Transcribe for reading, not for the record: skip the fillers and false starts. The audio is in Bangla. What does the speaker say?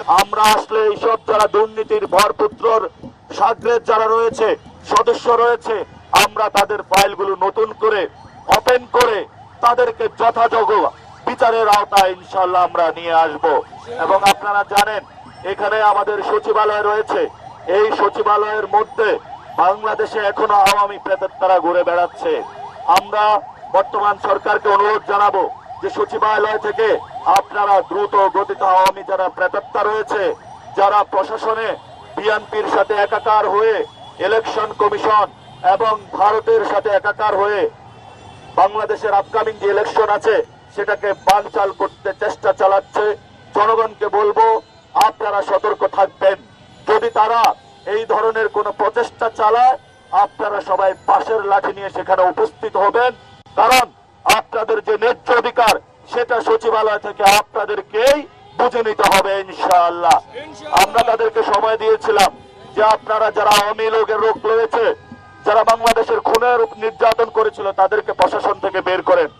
আমরা আসলে এইসব যারা দুর্নীতির ভরপুত্রর সাগরেদ যারা রয়েছে, সদস্য রয়েছে, আমরা তাদের ফাইলগুলো নতুন করে ওপেন করে তাদেরকে যথাযোগ্য বিচারের আওতায় ইনশাল্লাহ আমরা নিয়ে আসব। এবং আপনারা জানেন এখানে আমাদের সচিবালয় রয়েছে, এই সচিবালয়ের মধ্যে বাংলাদেশে এখনো আওয়ামী প্রেতাত্মারা ঘুরে বেড়াচ্ছে। আমরা বর্তমান সরকারকে অনুরোধ জানাবো যে সচিবালয় থেকে আপনারা দ্রুত গতিতে আওয়ামী যারা প্রেতাত্মা রয়েছে, যারা প্রশাসনে বিএনপির সাথে একাকার হয়ে ইলেকশন কমিশন এবং ভারতের সাথে একাকার হয়ে বাংলাদেশের আপকামিং যে ইলেকশন আছে সেটাকে বানচাল করতে চেষ্টা চালাচ্ছে, জনগণকে বলবো আপনারা সতর্ক থাকবেন। যদি তারা এই ধরনের কোন প্রচেষ্টা চালায় আপনারা সবাই পাশের লাঠি নিয়ে সেখানে উপস্থিত হবেন, কারণ আপনাদের যে ন্যায্য অধিকার সেটা সচিবালয় থেকে আপনাদেরকেই বুঝে নিতে হবে ইনশাআল্লাহ। আমরা তাদেরকে সময় দিয়েছিলাম যে আপনারা যারা আওয়ামী লীগের রোগ রয়েছে, যারা বাংলাদেশের খুনের নির্যাতন করেছিল তাদেরকে প্রশাসন থেকে বের করেন।